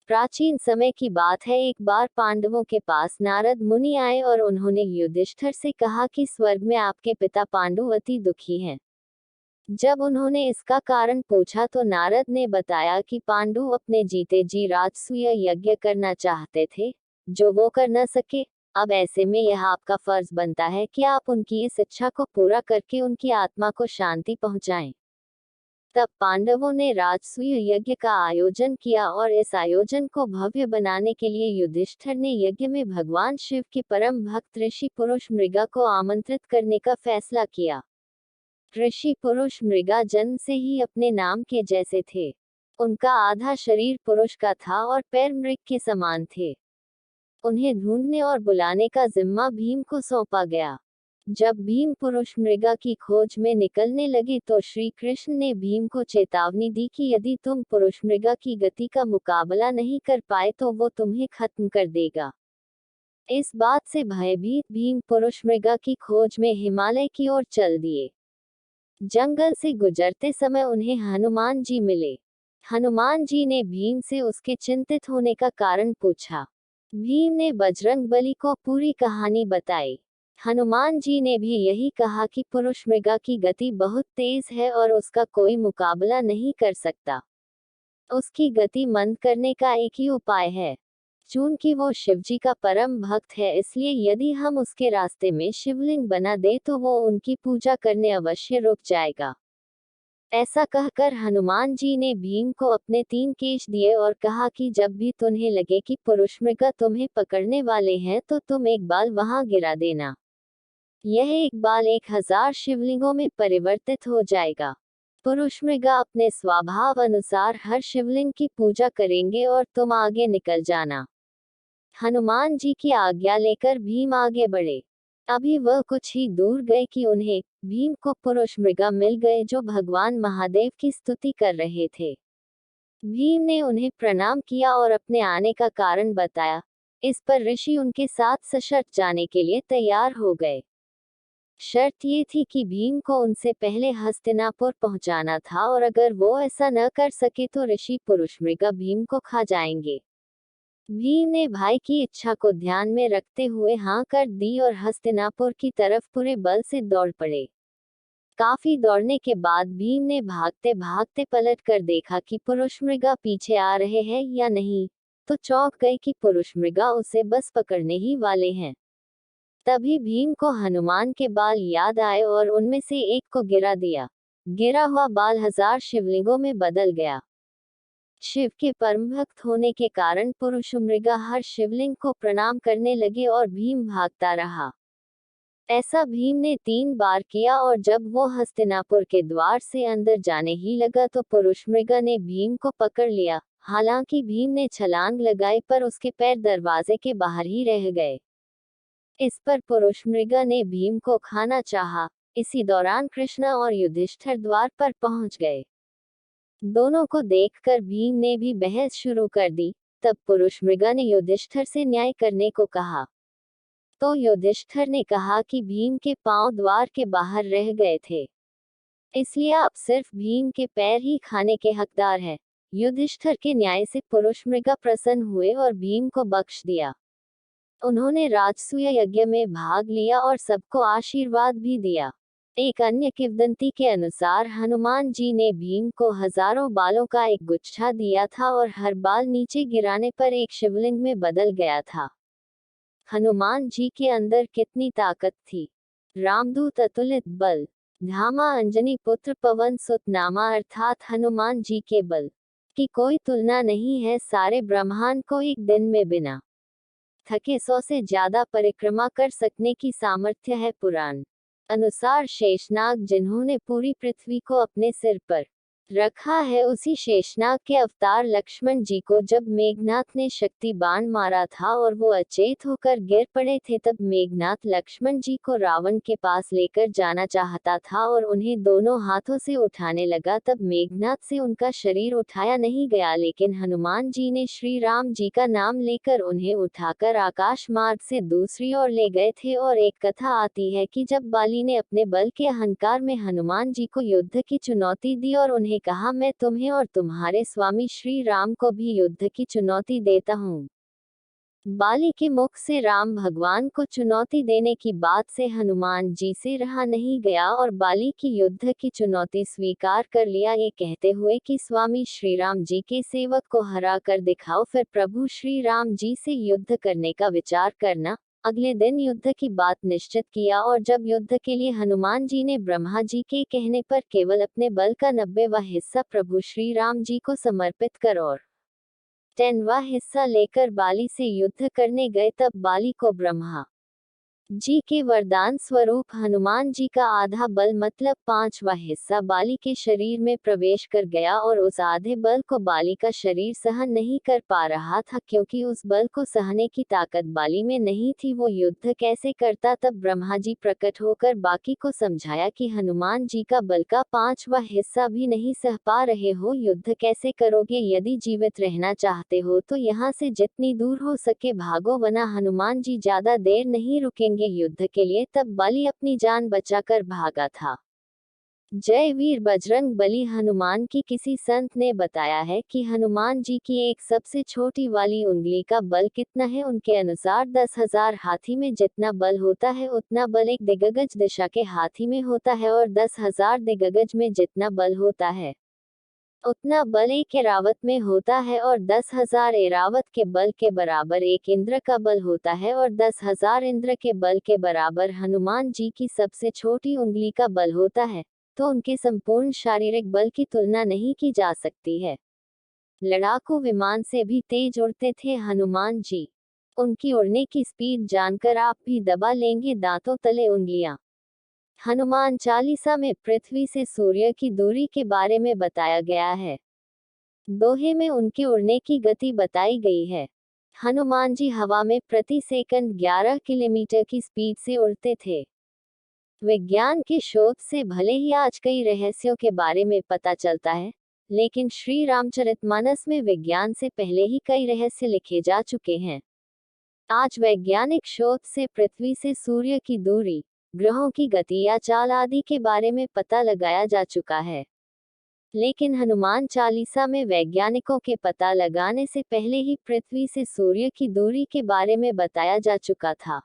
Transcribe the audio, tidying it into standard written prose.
प्राचीन समय की बात है, एक बार पांडवों के पास नारद मुनि आए और उन्होंने युधिष्ठिर से कहा कि स्वर्ग में आपके पिता पांडु अति दुखी हैं। जब उन्होंने इसका कारण पूछा तो नारद ने बताया कि पांडु अपने जीते जी राजसूय यज्ञ करना चाहते थे, जो वो कर न सके। अब ऐसे में यह आपका फर्ज बनता है कि आप उनकी इस इच्छा को पूरा करके उनकी आत्मा को शांति पहुंचाएं। तब पांडवों ने राजसूय यज्ञ का आयोजन किया और इस आयोजन को भव्य बनाने के लिए युधिष्ठिर ने यज्ञ में भगवान शिव के परम भक्त ऋषि पुरुष मृगा को आमंत्रित करने का फैसला किया। ऋषि पुरुष मृगा जन्म से ही अपने नाम के जैसे थे। उनका आधा शरीर पुरुष का था और पैर मृग के समान थे। उन्हें ढूंढने और बुलाने का जिम्मा भीम को सौंपा गया। जब भीम पुरुष मृगा की खोज में निकलने लगे तो श्री कृष्ण ने भीम को चेतावनी दी कि यदि तुम पुरुष मृगा की गति का मुकाबला नहीं कर पाए तो वो तुम्हें खत्म कर देगा। इस बात से भयभीत भीम पुरुष मृगा की खोज में हिमालय की ओर चल दिए। जंगल से गुजरते समय उन्हें हनुमान जी मिले। हनुमान जी ने भीम से उसके चिंतित होने का कारण पूछा। भीम ने बजरंगबली को पूरी कहानी बताई। हनुमान जी ने भी यही कहा कि पुरुष मृगा की गति बहुत तेज है और उसका कोई मुकाबला नहीं कर सकता। उसकी गति मंद करने का एक ही उपाय है। चूंकि वो शिवजी का परम भक्त है, इसलिए यदि हम उसके रास्ते में शिवलिंग बना दे तो वो उनकी पूजा करने अवश्य रुक जाएगा। ऐसा कहकर हनुमान जी ने भीम को अपने 3 केश दिए और कहा कि जब भी तुम्हें लगे कि पुरुष मृगा तुम्हें पकड़ने वाले हैं तो तुम एक बाल वहां गिरा देना। यह एक बाल 1000 शिवलिंगों में परिवर्तित हो जाएगा। पुरुष मृगा अपने स्वभाव अनुसार हर शिवलिंग की पूजा करेंगे और तुम आगे निकल जाना। हनुमान जी की आज्ञा लेकर भीम आगे बढ़े। अभी वह कुछ ही दूर गए कि उन्हें भीम को पुरुष मृगा मिल गए जो भगवान महादेव की स्तुति कर रहे थे। भीम ने उन्हें प्रणाम किया और अपने आने का कारण बताया। इस पर ऋषि उनके साथ सशर्त जाने के लिए तैयार हो गए। शर्त ये थी कि भीम को उनसे पहले हस्तिनापुर पहुंचाना था और अगर वो ऐसा न कर सके तो ऋषि पुरुष मृगा भीम को खा जाएंगे। भीम ने भाई की इच्छा को ध्यान में रखते हुए हाँ कर दी और हस्तिनापुर की तरफ पूरे बल से दौड़ पड़े। काफी दौड़ने के बाद भीम ने भागते भागते पलट कर देखा कि पुरुष मृगा पीछे आ रहे हैं या नहीं, तो चौंक गए कि पुरुष मृगा उसे बस पकड़ने ही वाले हैं। तभी भीम को हनुमान के बाल याद आए और उनमें से एक को गिरा दिया। गिरा हुआ बाल 1000 शिवलिंगों में बदल गया। शिव के परम भक्त होने के कारण पुरुष मृगा हर शिवलिंग को प्रणाम करने लगे और भीम भागता रहा। ऐसा भीम ने 3 बार किया और जब वो हस्तिनापुर के द्वार से अंदर जाने ही लगा तो पुरुष मृगा ने भीम को पकड़ लिया। हालांकि भीम ने छलांग लगाई पर उसके पैर दरवाजे के बाहर ही रह गए। इस पर पुरुष मृगा ने भीम को खाना चाहा। इसी दौरान कृष्ण और युधिष्ठिर द्वार पर पहुंच गए। दोनों को देखकर भीम ने भी बहस शुरू कर दी। तब पुरुष मृगा ने युधिष्ठिर से न्याय करने को कहा, तो युधिष्ठिर ने कहा कि भीम के पांव द्वार के बाहर रह गए थे, इसलिए आप सिर्फ भीम के पैर ही खाने के हकदार हैं। युधिष्ठिर के न्याय से पुरुष मृगा प्रसन्न हुए और भीम को बख्श दिया। उन्होंने राजसूय यज्ञ में भाग लिया और सबको आशीर्वाद भी दिया। एक अन्य किंवदंती के अनुसार हनुमान जी ने भीम को हजारों बालों का एक गुच्छा दिया था और हर बाल नीचे गिराने पर एक शिवलिंग में बदल गया था। हनुमान जी के अंदर कितनी ताकत थी! रामदूत अतुलित बल, धामा अंजनी पुत्र पवन सुत नामा, अर्थात हनुमान जी के बल की कोई तुलना नहीं है। सारे ब्रह्मांड को एक दिन में बिना थके 100 से ज्यादा परिक्रमा कर सकने की सामर्थ्य है। पुराण अनुसार शेषनाग जिन्होंने पूरी पृथ्वी को अपने सिर पर रखा है, उसी शेषनाग के अवतार लक्ष्मण जी को जब मेघनाथ ने शक्ति बाण मारा था और वो अचेत होकर गिर पड़े थे, तब मेघनाथ लक्ष्मण जी को रावण के पास लेकर जाना चाहता था और उन्हें दोनों हाथों से उठाने लगा। तब मेघनाथ से उनका शरीर उठाया नहीं गया, लेकिन हनुमान जी ने श्री राम जी का नाम लेकर उन्हें उठाकर आकाश मार्ग से दूसरी ओर ले गए थे। और एक कथा आती है कि जब बाली ने अपने बल के अहंकार में हनुमान जी को युद्ध की चुनौती दी और उन्हें कहा, मैं तुम्हें और तुम्हारे स्वामी श्री राम को भी युद्ध की चुनौती देता हूँ। बाली के मुख से राम भगवान को चुनौती देने की बात से हनुमान जी से रहा नहीं गया और बाली की युद्ध की चुनौती स्वीकार कर लिया, ये कहते हुए कि स्वामी श्री राम जी के सेवक को हरा कर दिखाओ, फिर प्रभु श्री राम जी से युद्ध करने का विचार करना। अगले दिन युद्ध की बात निश्चित किया और जब युद्ध के लिए हनुमान जी ने ब्रह्मा जी के कहने पर केवल अपने बल का 90वां हिस्सा प्रभु श्री राम जी को समर्पित कर और 10वां हिस्सा लेकर बाली से युद्ध करने गए, तब बाली को ब्रह्मा जी के वरदान स्वरूप हनुमान जी का आधा बल मतलब 5वां हिस्सा बाली के शरीर में प्रवेश कर गया और उस आधे बल को बाली का शरीर सहन नहीं कर पा रहा था, क्योंकि उस बल को सहने की ताकत बाली में नहीं थी। वो युद्ध कैसे करता? तब ब्रह्मा जी प्रकट होकर बाकी को समझाया कि हनुमान जी का बल का 5वां हिस्सा भी नहीं सह पा रहे हो, युद्ध कैसे करोगे? यदि जीवित रहना चाहते हो तो यहाँ से जितनी दूर हो सके भागो, वरना हनुमान जी ज्यादा देर नहीं रुकेंगे युद्ध के लिए। तब बाली अपनी जान बचाकर भागा था। जय वीर बजरंग बली। हनुमान की किसी संत ने बताया है कि हनुमान जी की एक सबसे छोटी वाली उंगली का बल कितना है। उनके अनुसार 10,000 हाथी में जितना बल होता है उतना बल एक दिग्गज दिशा के हाथी में होता है, और 10,000 दिग्गज में जितना बल होता है उतना बल एक एरावत में होता है, और 10,000 एरावत के बल के बराबर एक इंद्र का बल होता है, और 10,000 इंद्र के बल के बराबर हनुमान जी की सबसे छोटी उंगली का बल होता है। तो उनके संपूर्ण शारीरिक बल की तुलना नहीं की जा सकती है। लड़ाकू विमान से भी तेज उड़ते थे हनुमान जी। उनकी उड़ने की स्पीड जानकर आप भी दबा लेंगे दांतों तले उंगलियां। हनुमान चालीसा में पृथ्वी से सूर्य की दूरी के बारे में बताया गया है। दोहे में उनके उड़ने की गति बताई गई है। हनुमान जी हवा में प्रति सेकंड 11 किलोमीटर की स्पीड से उड़ते थे। विज्ञान के शोध से भले ही आज कई रहस्यों के बारे में पता चलता है, लेकिन श्री रामचरितमानस में विज्ञान से पहले ही कई रहस्य लिखे जा चुके हैं। आज वैज्ञानिक शोध से पृथ्वी से सूर्य की दूरी, ग्रहों की गति या चाल आदि के बारे में पता लगाया जा चुका है, लेकिन हनुमान चालीसा में वैज्ञानिकों के पता लगाने से पहले ही पृथ्वी से सूर्य की दूरी के बारे में बताया जा चुका था।